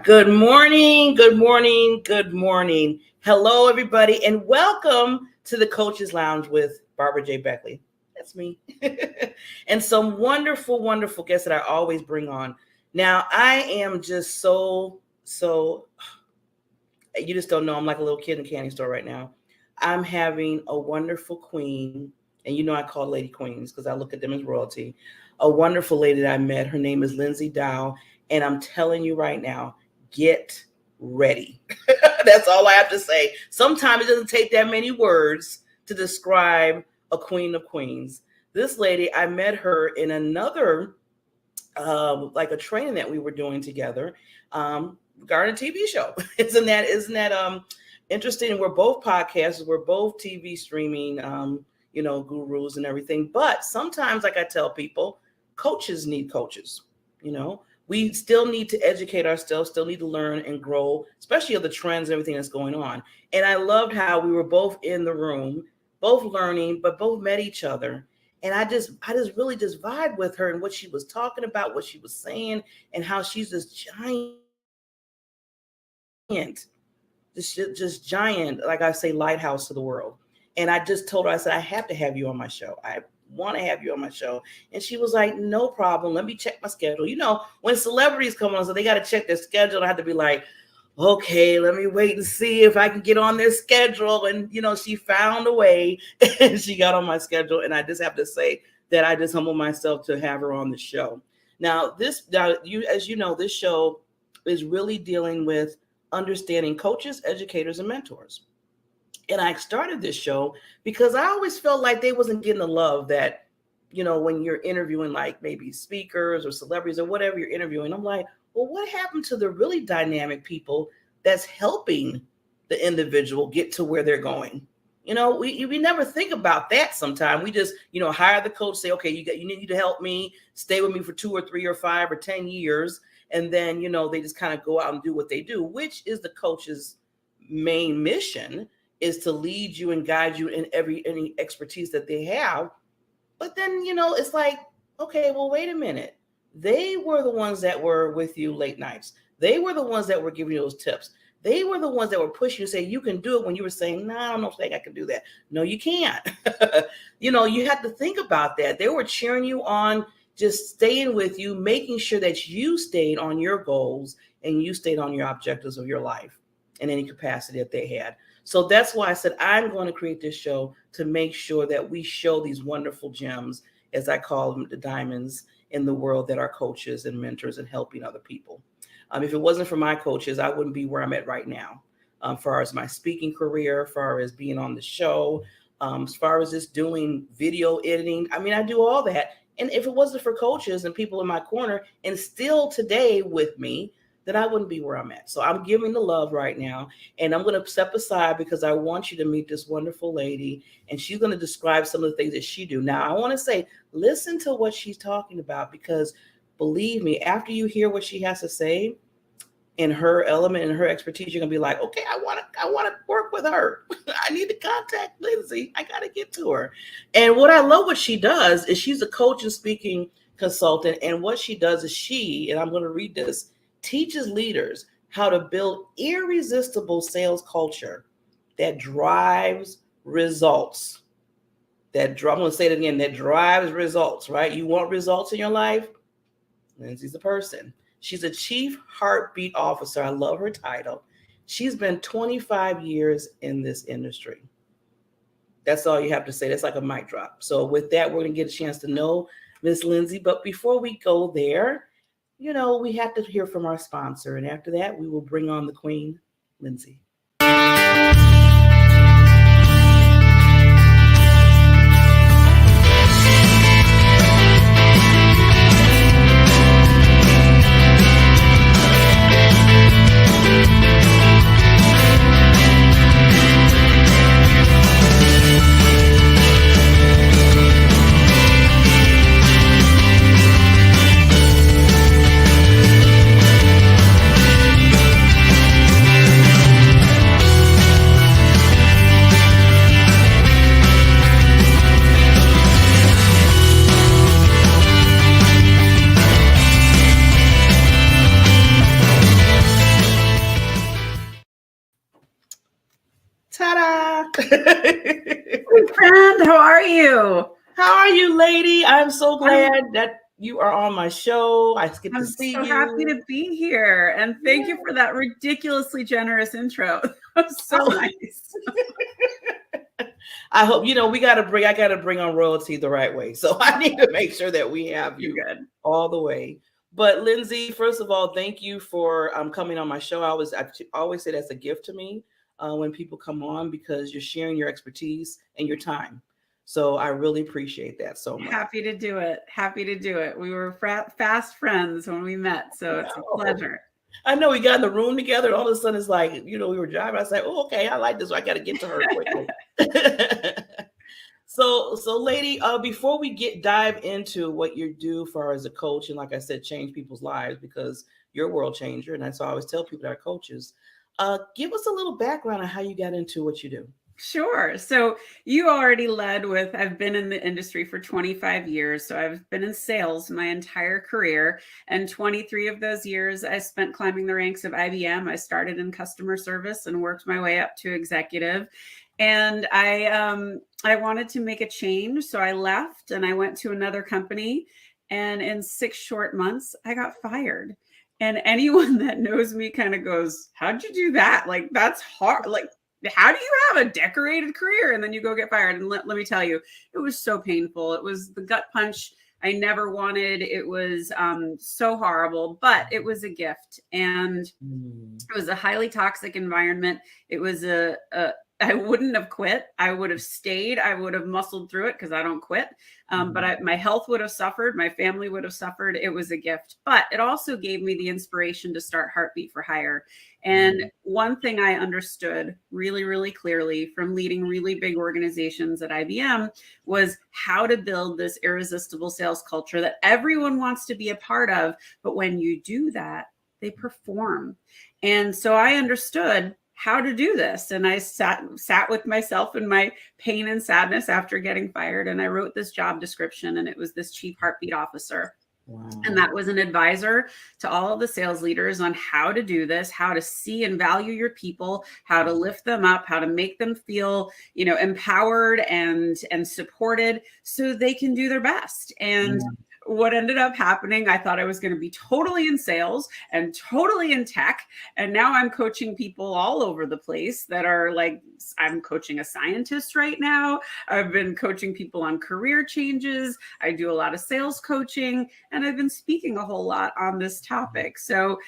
Good morning, good morning, good morning. Hello, everybody, and welcome to the Coaches Lounge with Barbara J. Beckley. That's me. And some wonderful, wonderful guests that I always bring on. Now, I am just so, you just don't know. I'm like a little kid in a candy store right now. I'm having a wonderful queen, and I call lady queens because I look at them as royalty. A wonderful lady that I met. Her name is Lindsay Dow. And I'm telling you right now, get ready. That's all I have to say. Sometimes it doesn't take that many words to describe a queen of queens. This lady, I met her in another, like a training that we were doing together regarding a TV show. Isn't that interesting? We're both podcasters. We're both TV streaming, gurus and everything. But sometimes, like I tell people, coaches need coaches, We still need to educate ourselves, still need to learn and grow, especially of the trends and everything that's going on. And I loved how we were both in the room, both learning, but both met each other. And I just really just vibe with her and what she was talking about, what she was saying, and how she's this giant, just giant, like I say, lighthouse to the world. And I just told her, I said, I have to have you on my show. I want to have you on my show. And she was like, no problem. Let me check my schedule. When celebrities come on, so they got to check their schedule. I have to be like, okay, let me wait and see if I can get on their schedule. And, she found a way and she got on my schedule. And I just have to say that I just humble myself to have her on the show. Now, as you know, this show is really dealing with understanding coaches, educators, and mentors. And I started this show because I always felt like they wasn't getting the love that, when you're interviewing like maybe speakers or celebrities or whatever you're interviewing. I'm like, well, what happened to the really dynamic people that's helping the individual get to where they're going? We never think about that sometimes. We just, hire the coach, say, okay, you need to help me, stay with me for 2 or 3 or 5 or 10 years. And then, they just kind of go out and do what they do, which is the coach's main mission, is to lead you and guide you in any expertise that they have. But then, it's like, okay, well, wait a minute. They were the ones that were with you late nights. They were the ones that were giving you those tips. They were the ones that were pushing you to say, you can do it, when you were saying, no, I don't think I can do that. No, you can't. You have to think about that. They were cheering you on, just staying with you, making sure that you stayed on your goals and you stayed on your objectives of your life in any capacity that they had. So that's why I said I'm going to create this show to make sure that we show these wonderful gems, as I call them, the diamonds in the world that are coaches and mentors and helping other people. If it wasn't for my coaches, I wouldn't be where I'm at right now. As far as my speaking career, as far as being on the show, as far as just doing video editing. I mean, I do all that. And if it wasn't for coaches and people in my corner and still today with me, then I wouldn't be where I'm at. So I'm giving the love right now. And I'm going to step aside because I want you to meet this wonderful lady. And she's going to describe some of the things that she do. Now, I want to say, listen to what she's talking about, because believe me, after you hear what she has to say in her element and her expertise, you're going to be like, okay, I want to work with her. I need to contact Lindsay. I got to get to her. And what I love what she does is she's a coach and speaking consultant. And what she does is and I'm going to read this, teaches leaders how to build irresistible sales culture that drives results. I'm going to say it again, that drives results, right? You want results in your life? Lindsay's the person. She's a chief heartbeat officer. I love her title. She's been 25 years in this industry. That's all you have to say. That's like a mic drop. So with that, we're going to get a chance to know Miss Lindsay. But before we go there, we have to hear from our sponsor. And after that, we will bring on the Queen, Lindsay. How are you? How are you, lady? I'm so I'm, glad that you are on my show. I get to I'm see so happy you. to be here. And thank you for that ridiculously generous intro. That was so Oh, nice. I hope I gotta bring on royalty the right way. So I need to make sure that we have You're you good. all the way. But Lindsay, first of all, thank you for coming on my show. I always say that's a gift to me when people come on because you're sharing your expertise and your time. So I really appreciate that so much. Happy to do it. Happy to do it. We were fast friends when we met. So it's a pleasure. I know we got in the room together, and all of a sudden it's like, we were driving. I was like, oh, okay, I like this. So I got to get to her quickly. So, lady, before we dive into what you do for as a coach, and like I said, change people's lives because you're a world changer, and that's why I always tell people that are coaches. Give us a little background on how you got into what you do. Sure. So you already led with I've been in the industry for 25 years. So I've been in sales my entire career. And 23 of those years I spent climbing the ranks of IBM. I started in customer service and worked my way up to executive. And I wanted to make a change. So I left and I went to another company. And in 6 short months, I got fired. And anyone that knows me kind of goes, how'd you do that? Like, that's hard. Like, how do you have a decorated career and then you go get fired? And let me tell you, it was so painful. It was the gut punch I never wanted. It was so horrible, but it was a gift. And it was a highly toxic environment. It was I wouldn't have quit. I would have stayed. I would have muscled through it because I don't quit. But my health would have suffered. My family would have suffered. It was a gift. But it also gave me the inspiration to start Heartbeat for Hire. And one thing I understood really, really clearly from leading really big organizations at IBM was how to build this irresistible sales culture that everyone wants to be a part of. But when you do that, they perform. And so I understood how to do this. And I sat with myself in my pain and sadness after getting fired. And I wrote this job description, and it was this chief heartbeat officer. Wow. And that was an advisor to all of the sales leaders on how to do this, how to see and value your people, how to lift them up, how to make them feel, empowered and supported so they can do their best. And what ended up happening, I thought I was going to be totally in sales and totally in tech. And now I'm coaching people all over the place that are like, I'm coaching a scientist right now. I've been coaching people on career changes. I do a lot of sales coaching, and I've been speaking a whole lot on this topic. So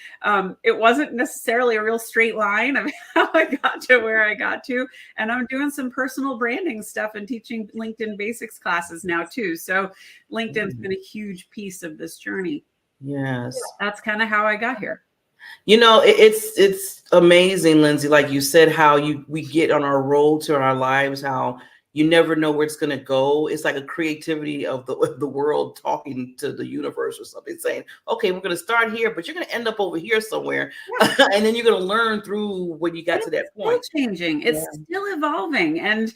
it wasn't necessarily a real straight line of how I got to where I got to. And I'm doing some personal branding stuff and teaching LinkedIn basics classes now too. So LinkedIn's been a huge piece of this journey. Yes. That's kind of how I got here. It's amazing, Lindsay, like you said, how we get on our road to our lives, how you never know where it's going to go. It's like a creativity of the world talking to the universe or something, saying, okay, we're going to start here, but you're going to end up over here somewhere. Yeah. And then you're going to learn through when you got to that point. It's still changing. It's still evolving. And,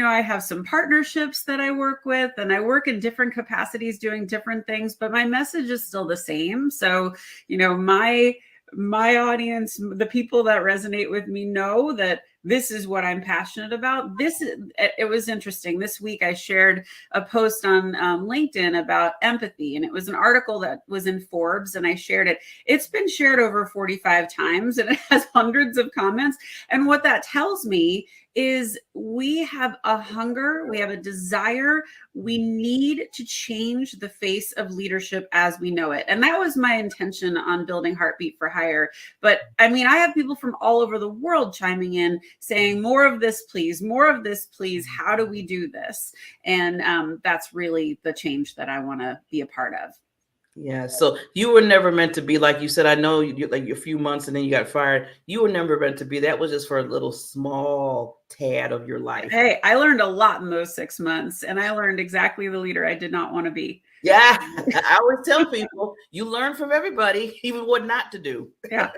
I have some partnerships that I work with, and I work in different capacities doing different things, but my message is still the same. So, my audience, the people that resonate with me know that this is what I'm passionate about. It was interesting. This week I shared a post on LinkedIn about empathy, and it was an article that was in Forbes, and I shared it. It's been shared over 45 times, and it has hundreds of comments. And what that tells me is we have a hunger, we have a desire, we need to change the face of leadership as we know it. And that was my intention on building Heartbeat for Hire. But I mean, I have people from all over the world chiming in saying, more of this, please, more of this, please. How do we do this? And that's really the change that I want to be a part of. Yeah. So you were never meant to be, like you said, I know you like a few months and then you got fired. You were never meant to be. That was just for a little small tad of your life. Hey, I learned a lot in those 6 months, and I learned exactly the leader I did not want to be. Yeah. I always tell people you learn from everybody, even what not to do. Yeah.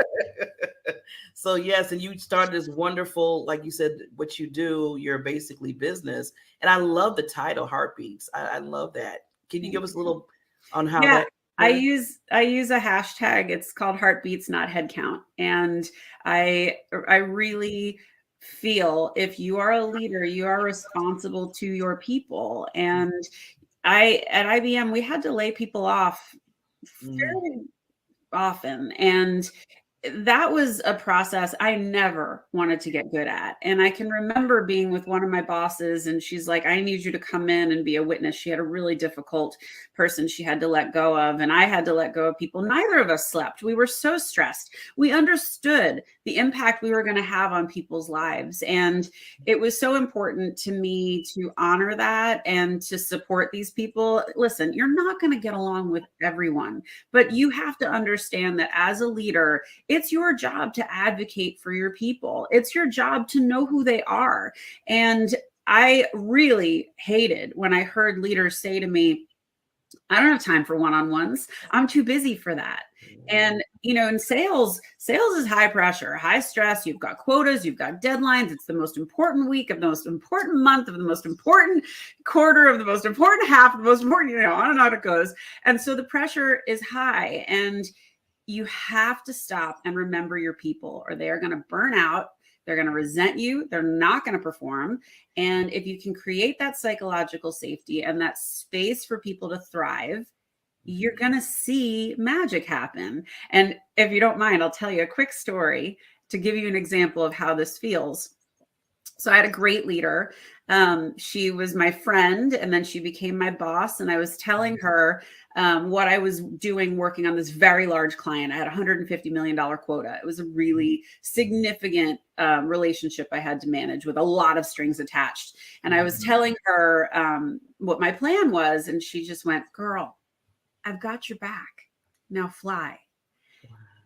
So yes, and you started this wonderful, like you said, what you do, you're basically business. And I love the title Heartbeats. I love that. Can you give us a little on how that? I use a hashtag. It's called Heartbeats, not Headcount. And I really feel if you are a leader, you are responsible to your people. And at IBM, we had to lay people off fairly often. And that was a process I never wanted to get good at. And I can remember being with one of my bosses, and she's like, I need you to come in and be a witness. She had a really difficult person she had to let go of, and I had to let go of people. Neither of us slept. We were so stressed. We understood the impact we were going to have on people's lives. And it was so important to me to honor that and to support these people. Listen, you're not going to get along with everyone, but you have to understand that as a leader, it's your job to advocate for your people. It's your job to know who they are. And I really hated when I heard leaders say to me, I don't have time for one-on-ones. I'm too busy for that. And, in sales is high pressure, high stress. You've got quotas, you've got deadlines. It's the most important week of the most important month of the most important quarter of the most important half of the most important, on and on it goes. And so the pressure is high, and you have to stop and remember your people, or they are going to burn out. They're going to resent you. They're not going to perform. And if you can create that psychological safety and that space for people to thrive, you're going to see magic happen. And if you don't mind, I'll tell you a quick story to give you an example of how this feels. So I had a great leader. She was my friend, and then she became my boss. And I was telling her what I was doing working on this very large client. I had a $150 million quota. It was a really significant relationship I had to manage with a lot of strings attached. And I was telling her what my plan was. And she just went, girl, I've got your back. Now fly.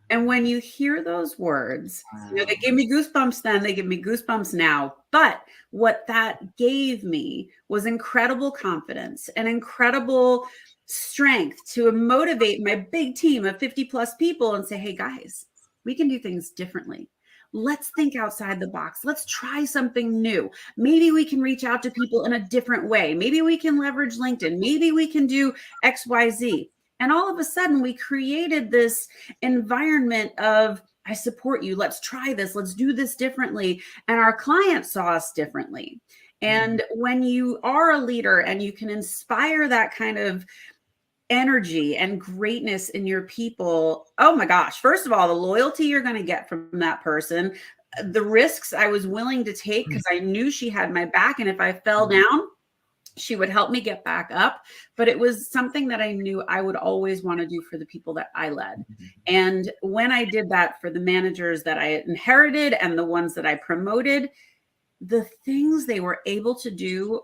And when you hear those words, they gave me goosebumps then, they give me goosebumps now. But what that gave me was incredible confidence and incredible strength to motivate my big team of 50 plus people and say, hey guys, we can do things differently. Let's think outside the box. Let's try something new. Maybe we can reach out to people in a different way. Maybe we can leverage LinkedIn. Maybe we can do XYZ. And all of a sudden, we created this environment of, I support you. Let's try this. Let's do this differently. And our clients saw us differently. And when you are a leader and you can inspire that kind of energy and greatness in your people, oh my gosh, first of all, the loyalty you're going to get from that person, the risks I was willing to take because I knew she had my back. And if I fell down, she would help me get back up. But it was something that I knew I would always want to do for the people that I led. And when I did that for the managers that I inherited and the ones that I promoted, the things they were able to do,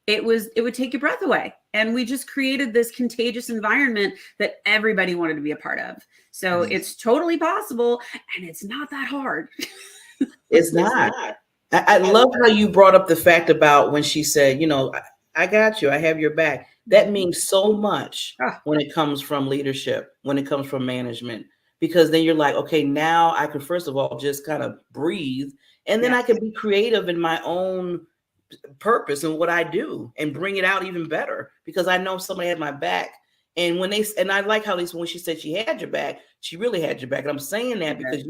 it would take your breath away. And we just created this contagious environment that everybody wanted to be a part of. So it's totally possible, and it's not that hard. It's not. I love how you brought up the fact about when she said, I got you, I have your back. That means so much when it comes from leadership, when it comes from management, because then you're like, okay, now I can, first of all, just kind of breathe. And then I can be creative in my own purpose and what I do and bring it out even better because I know somebody had my back. And I like how when she said she had your back, she really had your back. And I'm saying that because,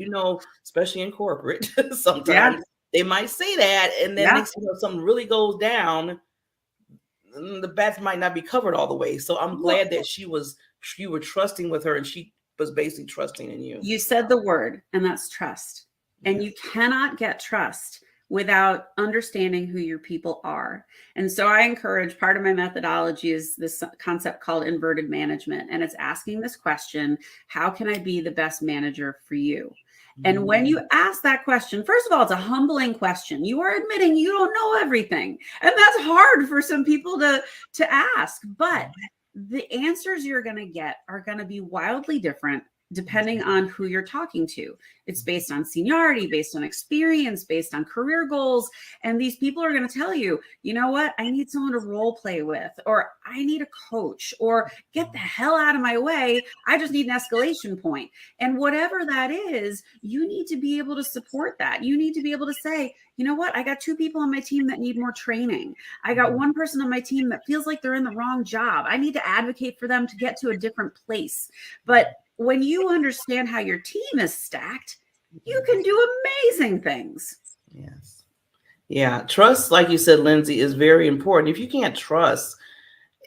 especially in corporate, sometimes they might say that. And then next thing you know, something really goes down, the bats might not be covered all the way. So I'm glad that you were trusting with her and she was basically trusting in you. You said the word, and that's trust. And you cannot get trust without understanding who your people are. And so I encourage, part of my methodology is this concept called inverted management. And it's asking this question, how can I be the best manager for you? And when you ask that question, first of all, it's a humbling question. You are admitting you don't know everything. And that's hard for some people to ask. But the answers you're going to get are going to be wildly different depending on who you're talking to. It's based on seniority, based on experience, based on career goals. And these people are going to tell you, you know what? I need someone to role play with, or I need a coach, or get the hell out of my way. I just need an escalation point. And whatever that is, you need to be able to support that. You need to be able to say, you know what? I got 2 people on my team that need more training. I got 1 person on my team that feels like they're in the wrong job. I need to advocate for them to get to a different place. But when you understand how your team is stacked, you can do amazing things. Yes. Yeah. Trust, like you said, Lindsay, is very important. If you can't trust,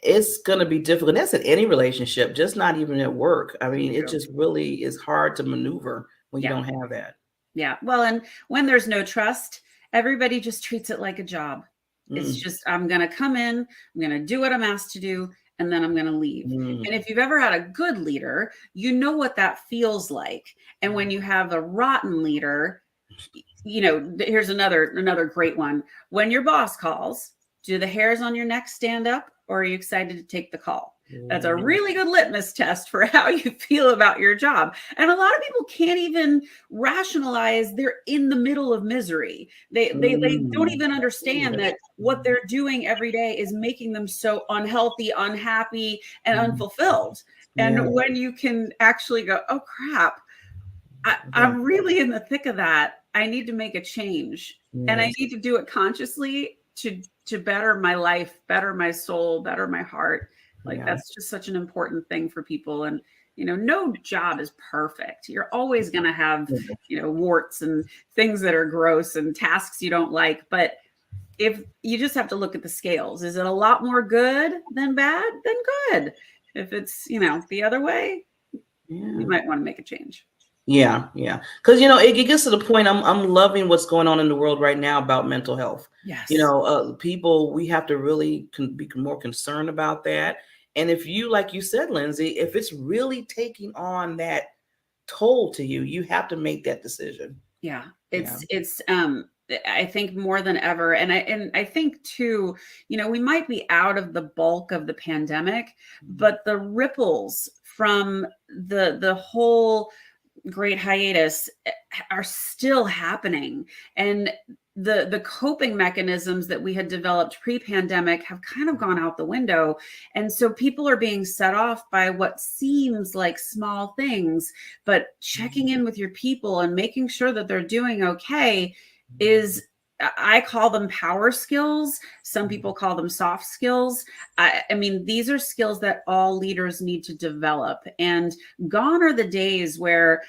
it's going to be difficult. That's in any relationship, just not even at work. I mean, it True. just really is hard to maneuver when you Yeah. don't have that. Yeah. Well, and when there's no trust, everybody just treats it like a job. It's Mm, just, I'm going to come in, I'm going to do what I'm asked to do, and then I'm going to leave. And mm, if you've ever had a good leader, you know what that feels like. And when you have a rotten leader, here's another great one. When your boss calls, do the hairs on your neck stand up, or are you excited to take the call? That's a mm, really good litmus test for how you feel about your job. And a lot of people can't even rationalize they're in the middle of misery. They don't mm. even understand that what they're doing every day is making them so unhealthy, unhappy, and Mm. unfulfilled. And Yeah. when you can actually go, oh crap, Yeah. I'm really in the thick of that. I need to make a change, and I Yes. need to do it consciously to better my life, better my soul, better my heart. Like Yeah. that's just such an important thing for people. And no job is perfect. You're always going to have warts and things that are gross and tasks you don't like. But if you just have to look at the scales, is it a lot more good than bad? Then good. If it's the other way, Yeah. you might want to make a change. Yeah, yeah. Because it gets to the point. I'm loving what's going on in the world right now about mental health. Yes. People, we have to really be more concerned about that. And if you, like you said, Lindsay, if it's really taking on that toll to you, you have to make that decision. Yeah. Yeah. It's I think more than ever. And I think too, we might be out of the bulk of the pandemic, but the ripples from the whole great hiatus are still happening. And the coping mechanisms that we had developed pre-pandemic have kind of gone out the window. And so people are being set off by what seems like small things, but checking in with your people and making sure that they're doing okay is, I call them power skills. Some people call them soft skills. I mean, these are skills that all leaders need to develop. And gone are the days where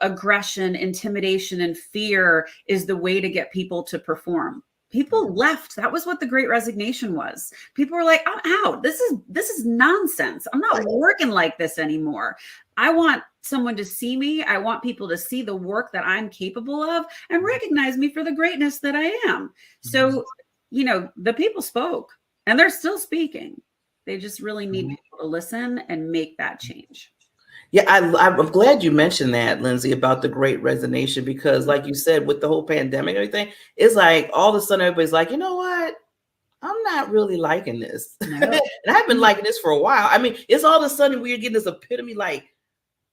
aggression, intimidation, and fear is the way to get people to perform. People left. That was what the Great Resignation was. People were like, I'm out. This is nonsense. I'm not working like this anymore. I want someone to see me. I want people to see the work that I'm capable of and recognize me for the greatness that I am. So, the people spoke, and they're still speaking. They just really need people to listen and make that change. Yeah, I'm glad you mentioned that, Lindsay, about the Great Resignation, because, like you said, with the whole pandemic and everything, it's like all of a sudden everybody's like, you know what? I'm not really liking this. No. And I've been liking this for a while. I mean, it's all of a sudden we're getting this epitome like,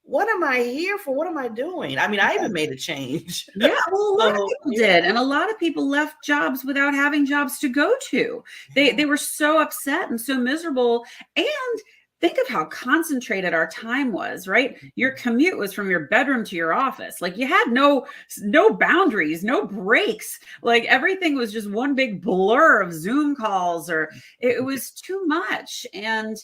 what am I here for? What am I doing? I mean, I even made a change. Yeah, well, a lot of So, people did, and a lot of people left jobs without having jobs to go to. They were so upset and so miserable. And think of how concentrated our time was, right? Your commute was from your bedroom to your office. Like you had no boundaries, no breaks. Like everything was just one big blur of Zoom calls, or it was too much. And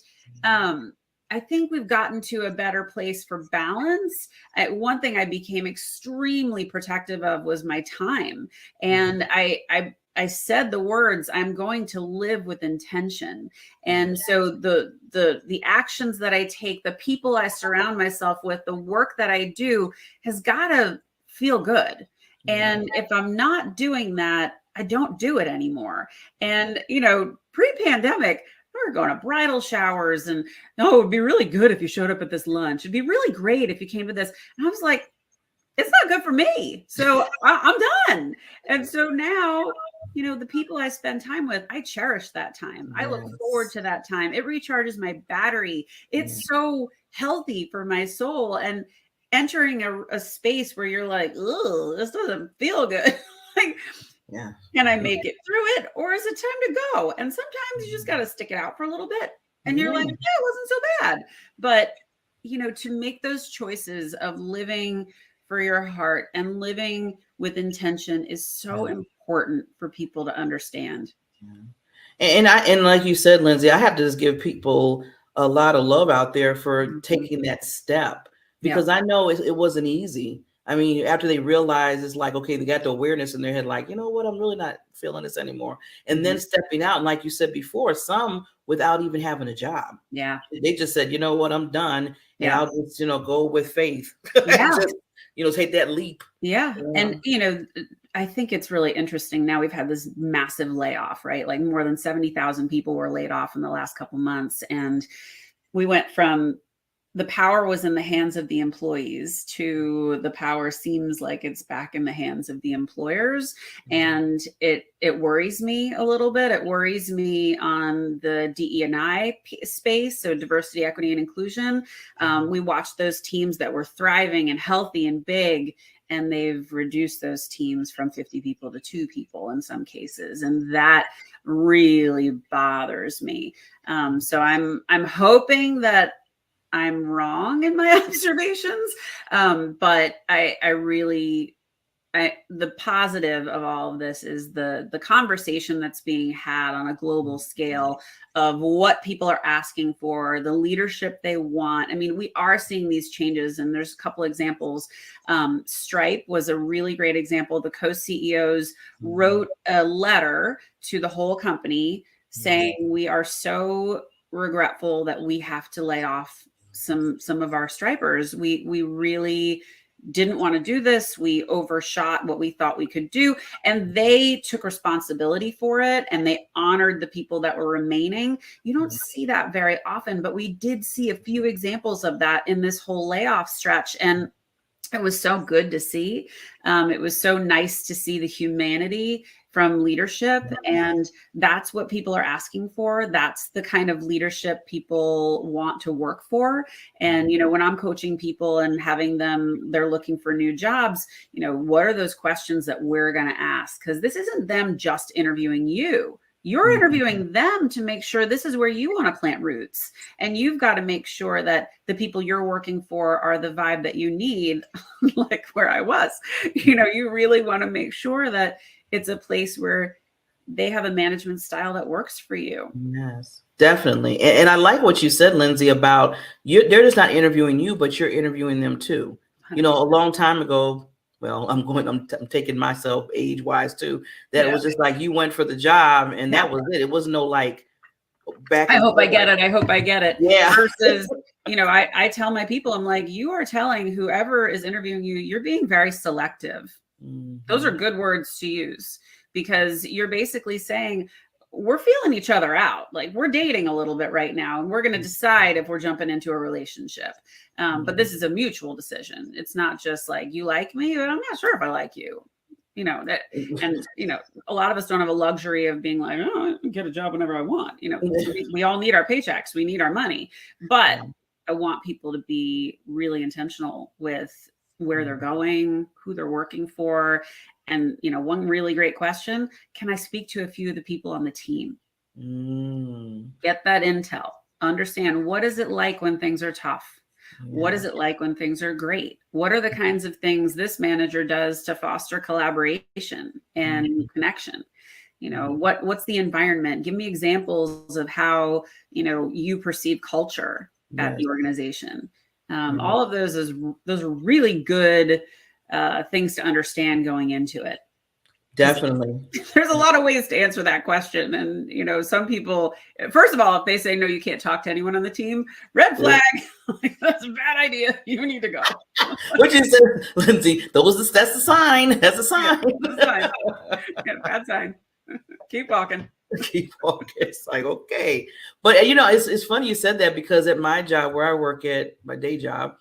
I think we've gotten to a better place for balance. One thing I became extremely protective of was my time. And I said the words, I'm going to live with intention. And so the actions that I take, the people I surround myself with, the work that I do has got to feel good. And if I'm not doing that, I don't do it anymore. And, pre-pandemic, we were going to bridal showers and, oh, it'd be really good if you showed up at this lunch. It'd be really great if you came to this. And I was like, it's not good for me. So I'm done. And so now, the people I spend time with, I cherish that time. I look forward to that time. It recharges my battery. It's so healthy for my soul. And entering a space where you're like, oh, this doesn't feel good. Like, can I make it through it, or is it time to go? And sometimes you just got to stick it out for a little bit. And you're like, yeah, it wasn't so bad. But, to make those choices of living for your heart and living with intention is so important for people to understand. And like you said, Lindsay, I have to just give people a lot of love out there for taking that step, because I know it wasn't easy. I mean, after they realize it's like, okay, they got the awareness in their head, like, you know what, I'm really not feeling this anymore. And then stepping out, and like you said before, some without even having a job. Yeah. They just said, you know what, I'm done. And Yeah. I'll just, go with faith. Yeah. Just, take that leap. Yeah. And, I think it's really interesting. Now we've had this massive layoff, right? Like more than 70,000 people were laid off in the last couple months. And we went from the power was in the hands of the employees to the power seems like it's back in the hands of the employers. And it worries me a little bit. It worries me on the DE&I space. So diversity, equity, and inclusion. We watched those teams that were thriving and healthy and big, and they've reduced those teams from 50 people to 2 people in some cases. And that really bothers me. So I'm hoping that I'm wrong in my observations. But the positive of all of this is the conversation that's being had on a global scale of what people are asking for, the leadership they want. I mean, we are seeing these changes, and there's a couple examples. Stripe was a really great example. The co-CEOs wrote a letter to the whole company saying, we are so regretful that we have to lay off some of our Stripers. We really didn't want to do this. We overshot what we thought we could do. And they took responsibility for it, and they honored the people that were remaining. You don't see that very often, but we did see a few examples of that in this whole layoff stretch. And it was so good to see. It was so nice to see the humanity from leadership. And that's what people are asking for. That's the kind of leadership people want to work for. And, when I'm coaching people and having they're looking for new jobs, what are those questions that we're going to ask? Because this isn't them just interviewing you. You're interviewing them to make sure this is where you want to plant roots. And you've got to make sure that the people you're working for are the vibe that you need, like where I was. You really want to make sure that it's a place where they have a management style that works for you. Yes, definitely. And I like what you said, Lindsay, about they're just not interviewing you, but you're interviewing them too. 100%. A long time ago, well, I'm taking myself age-wise too, that it was just like you went for the job and that was it. It was no like back. I hope I get it. I hope I get it. Yeah. Versus, I tell my people, I'm like, you are telling whoever is interviewing you, you're being very selective. Those are good words to use, because you're basically saying, we're feeling each other out. Like, we're dating a little bit right now, and we're going to decide if we're jumping into a relationship. But this is a mutual decision. It's not just like, you like me, but I'm not sure if I like you. A lot of us don't have a luxury of being like, oh, I can get a job whenever I want. We all need our paychecks. We need our money. But I want people to be really intentional with where they're going, who they're working for. And, one really great question, can I speak to a few of the people on the team? Get that intel. Understand, what is it like when things are tough? What is it like when things are great? What are the kinds of things this manager does to foster collaboration and connection? What's the environment? Give me examples of how, you perceive culture at the organization. All of those are really good things to understand going into it. Definitely. There's a lot of ways to answer that question. And, some people, first of all, if they say, no, you can't talk to anyone on the team, red flag, that's a bad idea. You need to go. What you said, Lindsay, that's a sign. That's a sign. Yeah, bad sign. Keep walking. Keep walking. It's like, okay. But, it's funny you said that, because at my job, where I work at, my day job,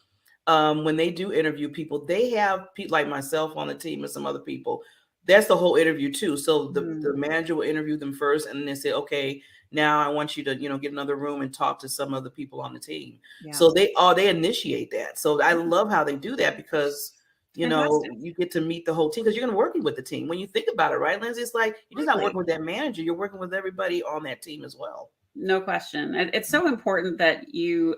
when they do interview people, they have people like myself on the team and some other people. That's the whole interview too. So the manager will interview them first, and then they say, okay, now I want you to, get another room and talk to some of the people on the team. Yeah. So they initiate that. So I love how they do that, because, you get to meet the whole team, because you're going to work with the team. When you think about it, right, Lindsay, it's like, you're just not working with that manager. You're working with everybody on that team as well. No question. It's so important that you're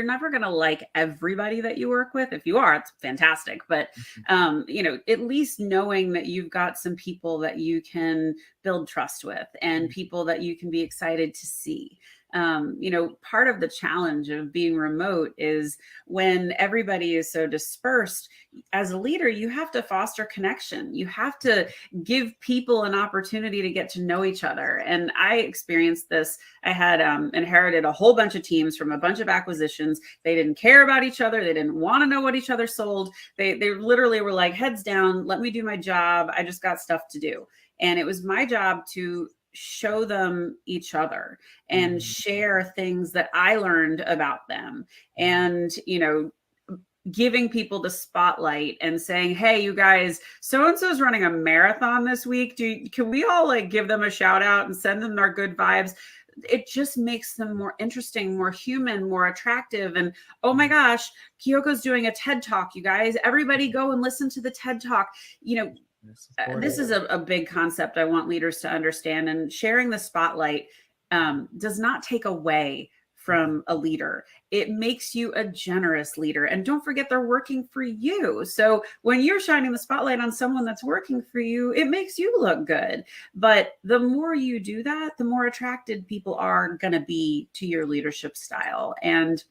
never going to like everybody that you work with. If you are, it's fantastic. But, at least knowing that you've got some people that you can build trust with, and people that you can be excited to see. Part of the challenge of being remote is when everybody is so dispersed. As a leader, you have to foster connection. You have to give people an opportunity to get to know each other. And I experienced this. I had inherited a whole bunch of teams from a bunch of acquisitions. They didn't care about each other. They didn't want to know what each other sold. They literally were like, heads down, let me do my job. I just got stuff to do. And it was my job to show them each other and share things that I learned about them. And, giving people the spotlight and saying, hey, you guys, so-and-so is running a marathon this week. Can we all like give them a shout out and send them our good vibes? It just makes them more interesting, more human, more attractive. And oh my gosh, Kyoko's doing a TED Talk, you guys. Everybody go and listen to the TED Talk. This is a big concept I want leaders to understand. And sharing the spotlight does not take away from a leader. It makes you a generous leader. And don't forget, they're working for you. So when you're shining the spotlight on someone that's working for you, it makes you look good. But the more you do that, the more attracted people are going to be to your leadership style. And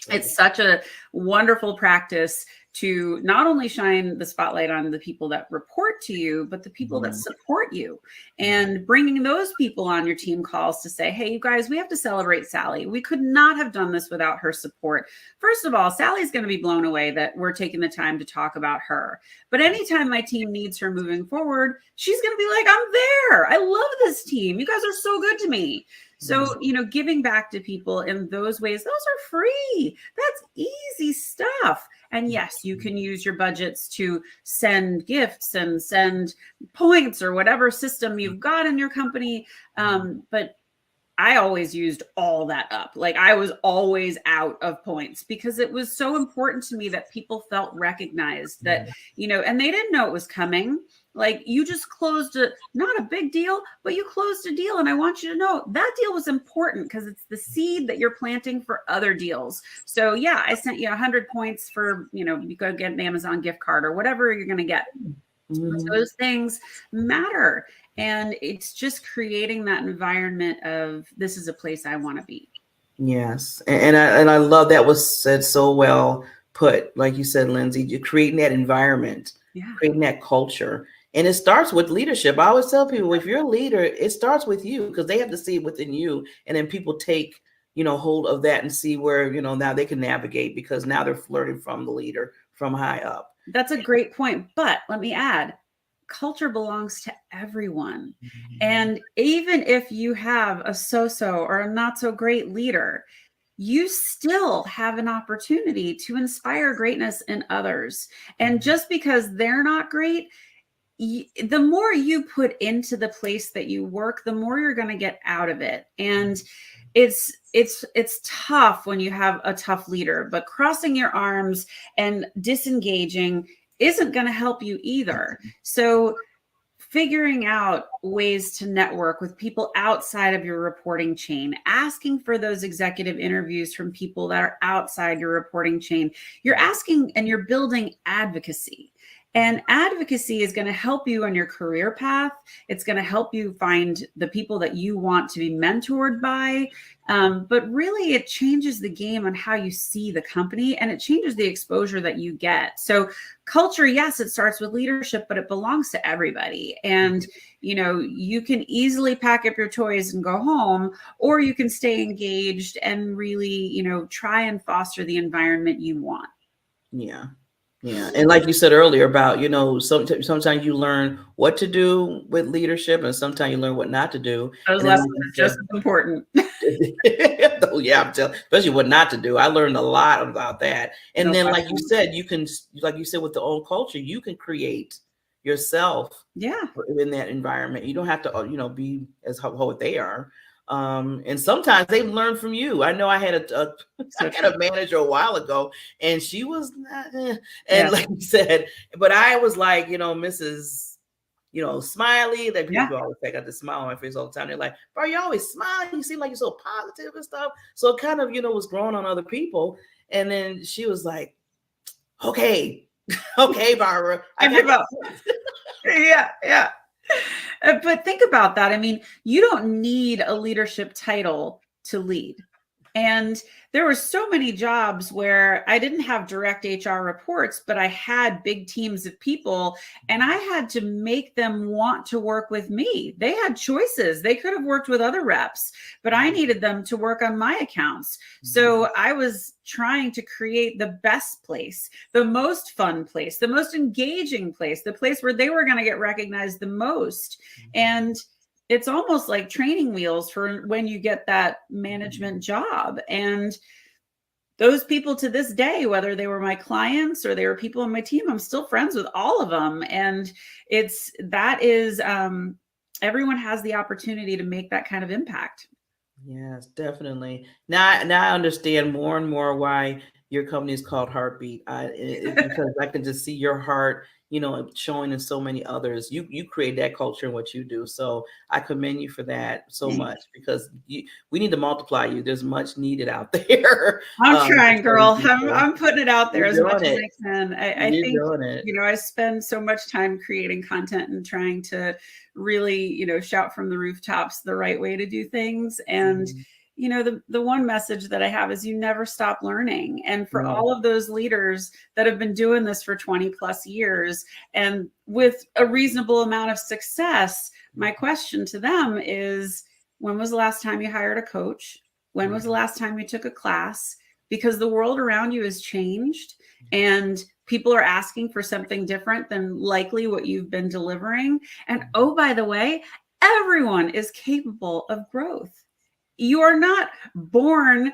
it's such a wonderful practice to not only shine the spotlight on the people that report to you, but the people that support you, and bringing those people on your team calls to say, hey, you guys, we have to celebrate Sally. We could not have done this without her support. First of all, Sally's going to be blown away that we're taking the time to talk about her. But anytime my team needs her moving forward, she's going to be like, I'm there. I love this team. You guys are so good to me. So, giving back to people in those ways, those are free. That's easy stuff. And yes, you can use your budgets to send gifts and send points or whatever system you've got in your company. But I always used all that up. Like I was always out of points because it was so important to me that people felt recognized that, and they didn't know it was coming. Like you just closed not a big deal, but you closed a deal. And I want you to know that deal was important because it's the seed that you're planting for other deals. So yeah, I sent you 100 points for, you go get an Amazon gift card or whatever you're going to get. Those things matter. And it's just creating that environment of this is a place I want to be. Yes. And I love that was said so well put. Like you said, Lindsay, you're creating that environment, creating that culture. And it starts with leadership. I always tell people, if you're a leader, it starts with you because they have to see it within you. And then people take, hold of that and see where, now they can navigate because now they're flirting from the leader from high up. That's a great point. But let me add, culture belongs to everyone. And even if you have a so-so or a not so great leader, you still have an opportunity to inspire greatness in others. And just because they're not great, the more you put into the place that you work, the more you're going to get out of it. And it's tough when you have a tough leader, but crossing your arms and disengaging isn't going to help you either. So figuring out ways to network with people outside of your reporting chain, asking for those executive interviews from people that are outside your reporting chain, you're asking and you're building advocacy. And advocacy is going to help you on your career path. It's going to help you find the people that you want to be mentored by. But really, it changes the game on how you see the company and it changes the exposure that you get. So culture, yes, it starts with leadership, but it belongs to everybody. And, you can easily pack up your toys and go home, or you can stay engaged and really, try and foster the environment you want. Yeah. Yeah. And like you said earlier about, sometimes you learn what to do with leadership and sometimes you learn what not to do. Those lessons are just as important. Yeah, especially what not to do. I learned a lot about that. And then, like you said, with the old culture, you can create yourself in that environment. You don't have to, be as what they are. And sometimes they learn from you. I know I had a manager a while ago and she was not, like you said, but I was like, Mrs. Smiley, that people always take out the smile on my face all the time. They're like, bro, you're always smiling. You seem like you're so positive and stuff. So it kind of, was growing on other people. And then she was like, okay, Barbara. I got But think about that. I mean, you don't need a leadership title to lead. And there were so many jobs where I didn't have direct HR reports, but I had big teams of people, and I had to make them want to work with me. They had choices. They could have worked with other reps, but I needed them to work on my accounts. So I was trying to create the best place, the most fun place, the most engaging place, the place where they were going to get recognized the most. And it's almost like training wheels for when you get that management job. And those people to this day, whether they were my clients or they were people on my team, I'm still friends with all of them. And everyone has the opportunity to make that kind of impact. Yes, definitely. Now I understand more and more why your company is called Heartbeat. Because I can just see your heart, showing in so many others. You create that culture in what you do. So I commend you for that so much, because we need to multiply you. There's much needed out there. I'm trying, girl. I'm putting it out there as much as I can. I think, doing it. I spend so much time creating content and trying to really, shout from the rooftops the right way to do things. And the one message that I have is you never stop learning. And for all of those leaders that have been doing this for 20 plus years and with a reasonable amount of success, my question to them is, when was the last time you hired a coach? When was the last time you took a class? Because the world around you has changed and people are asking for something different than likely what you've been delivering. And oh, by the way, everyone is capable of growth. You are not born,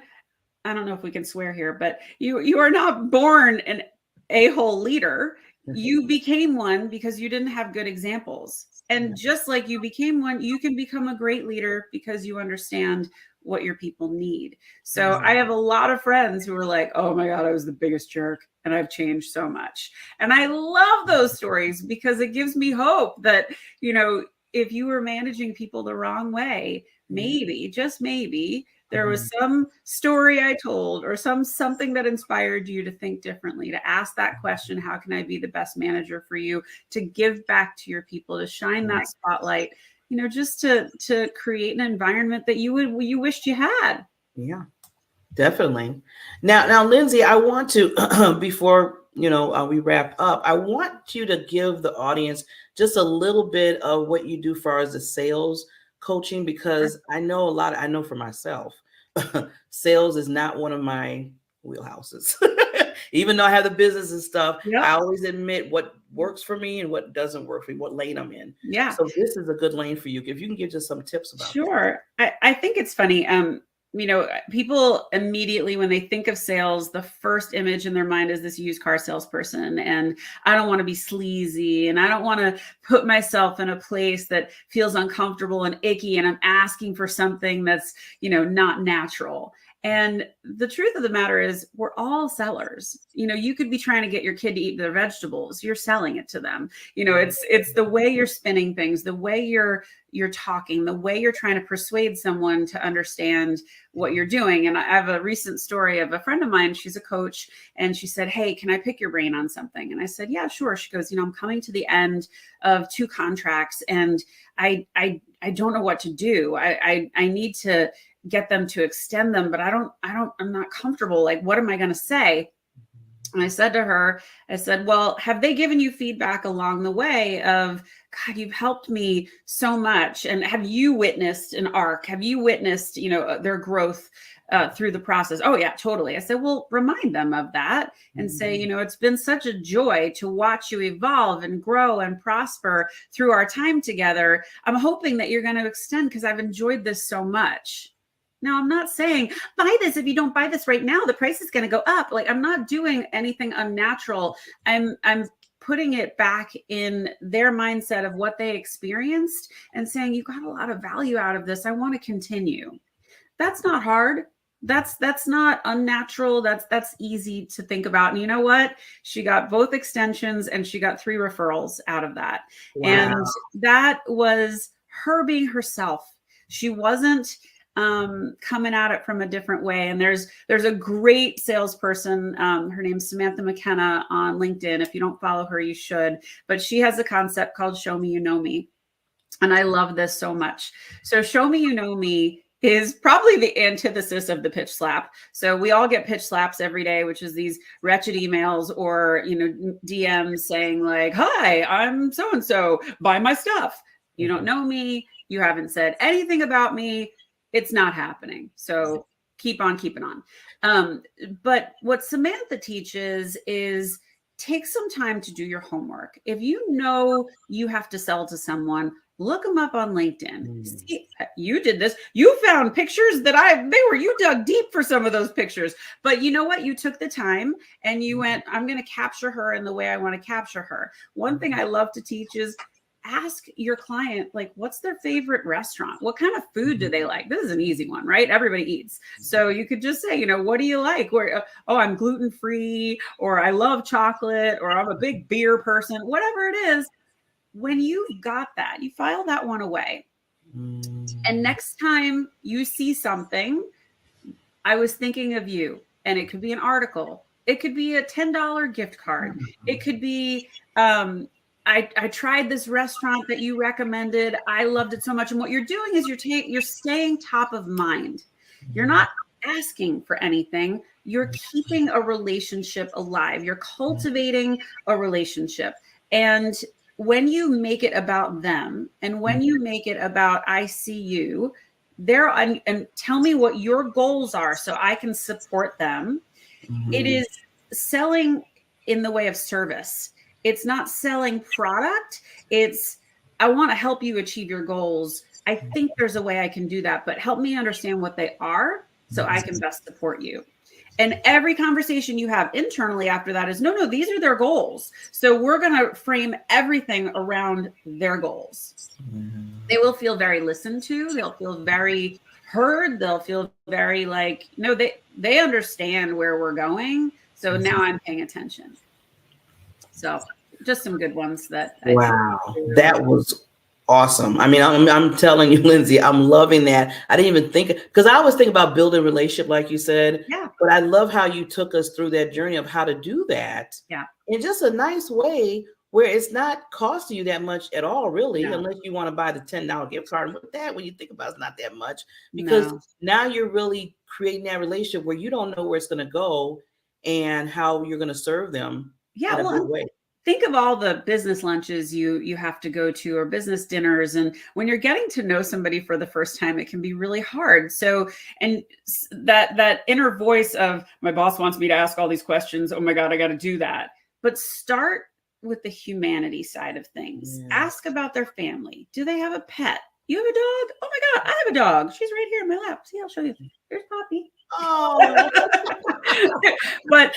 I don't know if we can swear here, but you are not born an a-hole leader. You became one because you didn't have good examples. And just like you became one, you can become a great leader because you understand what your people need. So I have a lot of friends who are like, oh my God, I was the biggest jerk and I've changed so much. And I love those stories because it gives me hope that, if you were managing people the wrong way, maybe, just maybe, there was some story I told or something that inspired you to think differently, to ask that question, how can I be the best manager for you, to give back to your people, to shine that spotlight, just to create an environment that you wished you had. Yeah, definitely. Now, Lindsay, I want to, before, we wrap up, I want you to give the audience just a little bit of what you do as far as the sales coaching, because I know for myself, sales is not one of my wheelhouses. Even though I have the business and stuff, I always admit what works for me and what doesn't work for me, what lane I'm in. Yeah. So this is a good lane for you. If you can give just some tips about that. Sure. I think it's funny. People immediately, when they think of sales, the first image in their mind is this used car salesperson. And I don't want to be sleazy and I don't want to put myself in a place that feels uncomfortable and icky. And I'm asking for something that's, not natural. And the truth of the matter is we're all sellers. You could be trying to get your kid to eat their vegetables. You're selling it to them. It's the way you're spinning things, the way you're talking, the way you're trying to persuade someone to understand what you're doing. And I have a recent story of a friend of mine. She's a coach and she said, hey, can I pick your brain on something? And I said, yeah, sure. She goes, I'm coming to the end of 2 contracts and I don't know what to do. I need to get them to extend them, but I'm not comfortable. Like, what am I going to say? And I said to her, well, have they given you feedback along the way of, God, you've helped me so much. And have you witnessed an arc? Have you witnessed, their growth through the process? Oh yeah, totally. I said, well, remind them of that and say, it's been such a joy to watch you evolve and grow and prosper through our time together. I'm hoping that you're going to extend because I've enjoyed this so much. Now, I'm not saying buy this. If you don't buy this right now, the price is going to go up. Like, I'm not doing anything unnatural. I'm putting it back in their mindset of what they experienced and saying, you got a lot of value out of this. I want to continue. That's not hard. That's not unnatural. That's easy to think about. And you know what? She got both extensions and she got 3 referrals out of that. Wow. And that was her being herself. She wasn't coming at it from a different way. And there's a great salesperson. Her name's Samantha McKenna on LinkedIn. If you don't follow her, you should. But she has a concept called Show Me You Know Me. And I love this so much. So Show Me You Know Me is probably the antithesis of the pitch slap. So we all get pitch slaps every day, which is these wretched emails or, DMs saying like, hi, I'm so-and-so, buy my stuff. You don't know me. You haven't said anything about me. It's not happening. So keep on keeping on. But what Samantha teaches is take some time to do your homework. If you know you have to sell to someone, look them up on LinkedIn. See, you did this. You found pictures that you dug deep for some of those pictures. But you know what? You took the time and you went, I'm going to capture her in the way I want to capture her. One thing I love to teach is ask your client, like, what's their favorite restaurant? What kind of food do they like? This is an easy one, right? Everybody eats. So you could just say, what do you like? Or, oh, I'm gluten-free, or I love chocolate, or I'm a big beer person, whatever it is. When you've got that, you file that one away. And next time you see something, I was thinking of you, and it could be an article. It could be a $10 gift card. It could be, I tried this restaurant that you recommended. I loved it so much. And what you're doing is you're staying top of mind. You're not asking for anything. You're keeping a relationship alive. You're cultivating a relationship. And when you make it about them, and when you make it about, I see you there, and tell me what your goals are so I can support them. It is selling in the way of service. It's not selling product. It's, I want to help you achieve your goals. I think there's a way I can do that, but help me understand what they are so I can best support you. And every conversation you have internally after that is, no, these are their goals. So we're going to frame everything around their goals. They will feel very listened to. They'll feel very heard. They'll feel very like, no, they understand where we're going. So now I'm paying attention. So just some good ones that wow, that was awesome. I mean, I'm telling you, Lindsay, I'm loving that. I didn't even think, because I always think about building a relationship, like you said. Yeah. But I love how you took us through that journey of how to do that. Yeah. In just a nice way where it's not costing you that much at all, really, unless you want to buy the $10 gift card. But that, when you think about it, it's not that much, because now you're really creating that relationship where you don't know where it's going to go and how you're going to serve them. Yeah. In a good way. Think of all the business lunches you have to go to, or business dinners. And when you're getting to know somebody for the first time, it can be really hard. So, and that inner voice of, my boss wants me to ask all these questions. Oh my God, I got to do that. But start with the humanity side of things. Yeah. Ask about their family. Do they have a pet? You have a dog? Oh my God, I have a dog. She's right here in my lap. See, I'll show you. Here's Poppy. Oh, but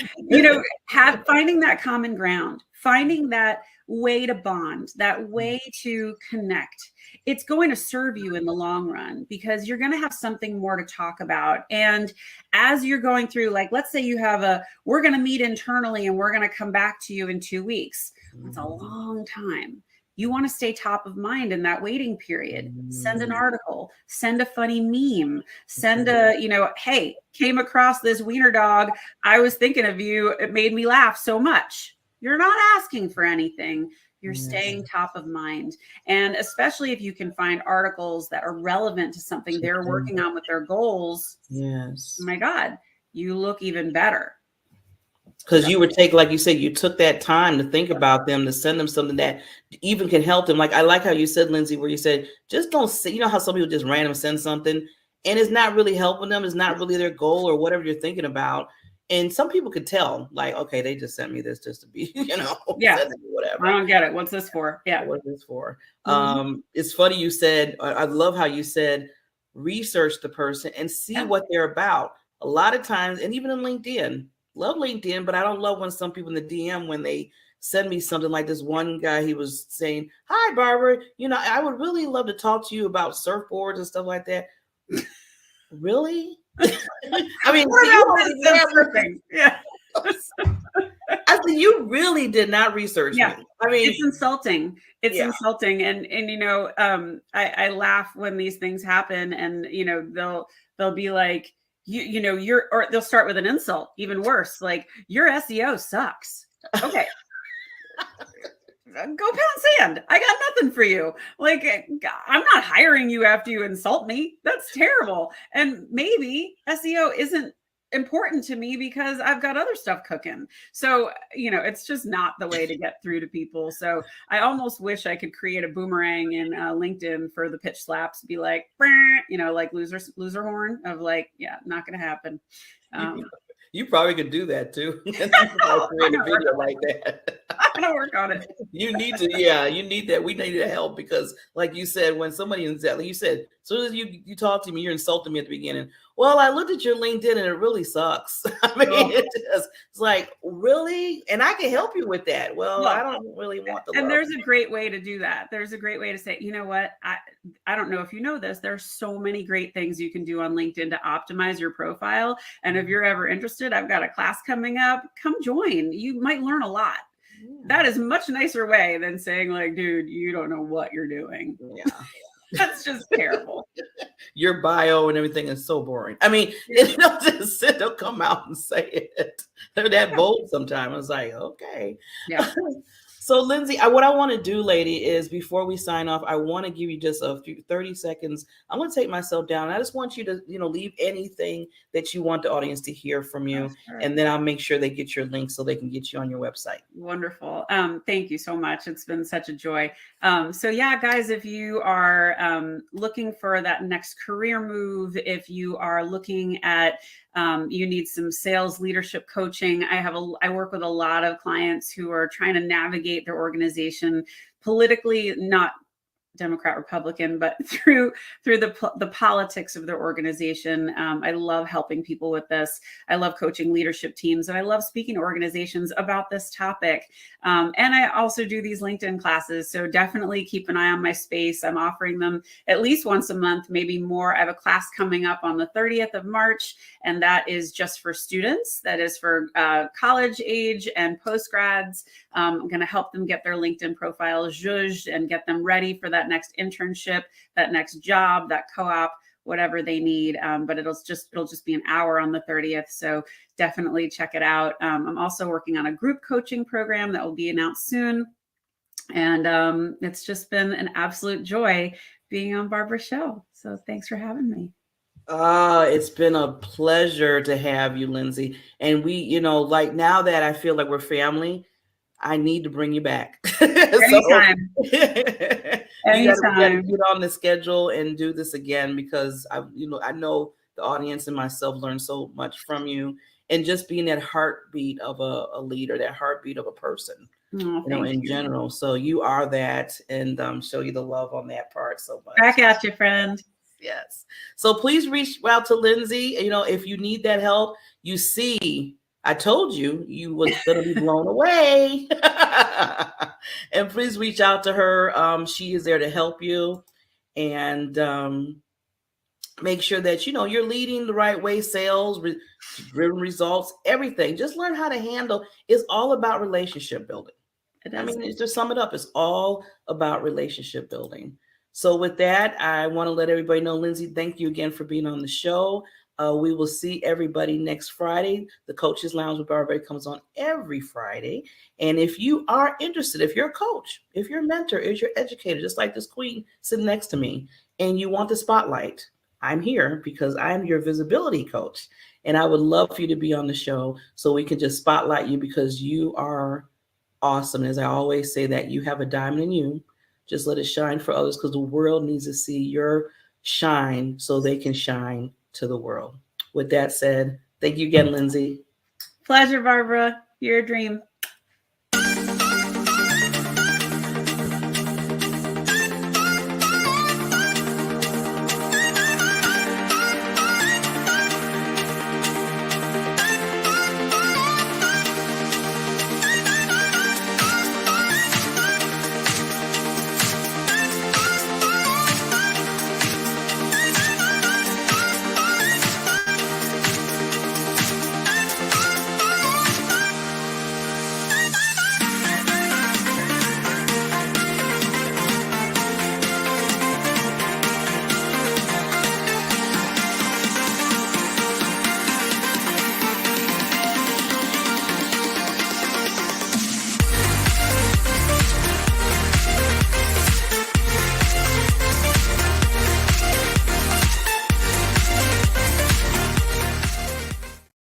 finding that common ground, finding that way to bond, that way to connect. It's going to serve you in the long run, because you're going to have something more to talk about. And as you're going through, like, let's say you have we're going to meet internally and we're going to come back to you in 2 weeks. That's a long time. You want to stay top of mind in that waiting period. Send an article, send a funny meme, send hey, came across this wiener dog. I was thinking of you. It made me laugh so much. You're not asking for anything. You're staying top of mind. And especially if you can find articles that are relevant to something they're working on with their goals. Yes. Oh my God, you look even better. Because you were like you said, you took that time to think about them, to send them something that even can help them. Like, I like how you said, Lindsay, where you said, just don't say, you know how some people just random send something and it's not really helping them. It's not really their goal or whatever you're thinking about. And some people could tell, like, okay, they just sent me this just to be, whatever. I don't get it. What's this for? Yeah. What's this for? It's funny you said, I love how you said, research the person and see what they're about. A lot of times, and even in LinkedIn, love LinkedIn, but I don't love when some people in the DM, when they send me something like this one guy, he was saying, hi, Barbara, I would really love to talk to you about surfboards and stuff like that. Really? I mean, yeah. I said, you really did not research me. I mean, it's insulting. It's insulting. And I laugh when these things happen, and they'll be like, or they'll start with an insult, even worse, like, your SEO sucks. Okay. go pound sand. I got nothing for you. Like, I'm not hiring you after you insult me. That's terrible. And maybe SEO isn't important to me because I've got other stuff cooking. So, it's just not the way to get through to people. So I almost wish I could create a boomerang in LinkedIn for the pitch slaps, be like, like loser horn of like, yeah, not going to happen. You probably could do that too. Create a video like that. I'm gonna work on it. You need to, yeah, you need that. We need to help because, like you said, when somebody like you said, as soon as you talk to me, you're insulting me at the beginning. Well, I looked at your LinkedIn and it really sucks. I mean, it's like, really? And I can help you with that. Well, I don't really want the love. And there's a great way to do that. There's a great way to say, you know what? I don't know if you know this. There's so many great things you can do on LinkedIn to optimize your profile. And if you're ever interested, I've got a class coming up. Come join. You might learn a lot. That is a much nicer way than saying like, dude, you don't know what you're doing. Yeah. That's just terrible. Your bio and everything is so boring. I mean, they'll come out and say it. They're that bold sometimes. I was like, okay. Yeah. So, Lindsay, what I want to do, lady, is before we sign off, I want to give you just a few 30 seconds. I'm going to take myself down. I just want you to, leave anything that you want the audience to hear from you. And then I'll make sure they get your link so they can get you on your website. Wonderful. Thank you so much. It's been such a joy. So yeah, guys, if you are looking for that next career move, if you are looking at you need some sales leadership coaching. I work with a lot of clients who are trying to navigate their organization politically, not Democrat, Republican, but through the politics of their organization. I love helping people with this. I love coaching leadership teams, and I love speaking to organizations about this topic. And I also do these LinkedIn classes. So definitely keep an eye on my space. I'm offering them at least once a month, maybe more. I have a class coming up on the 30th of March, and that is just for students. That is for college age and postgrads. I'm going to help them get their LinkedIn profile zhuzhed and get them ready for that next internship, that next job, that co-op, whatever they need. But it'll just be an hour on the 30th. So definitely check it out. I'm also working on a group coaching program that will be announced soon. And it's just been an absolute joy being on Barbara's show. So thanks for having me. It's been a pleasure to have you, Lindsay. And we, like now that I feel like we're family, I need to bring you back. Anytime. Anytime. Get on the schedule and do this again because I know the audience and myself learned so much from you, and just being that heartbeat of a leader, that heartbeat of a person, in general. So you are that, and show you the love on that part so much. Back at you, friend. Yes. So please reach out to Lindsay. If you need that help, you see. I told you was going to be blown away. And please reach out to her. She is there to help you, and make sure that you're leading the right way, sales, driven results, everything. Just learn how to handle. It's all about relationship building. I mean, just sum it up. It's all about relationship building. So with that, I want to let everybody know, Lindsay, thank you again for being on the show. We will see everybody next Friday. The Coaches Lounge with Barbara comes on every Friday. And if you are interested, if you're a coach, if you're a mentor, if you're educator, just like this queen sitting next to me, and you want the spotlight, I'm here because I'm your visibility coach. And I would love for you to be on the show so we can just spotlight you because you are awesome. As I always say, that you have a diamond in you. Just let it shine for others because the world needs to see your shine so they can shine to the world. With that said, thank you again, Lindsay. Pleasure, Barbara. You're a dream.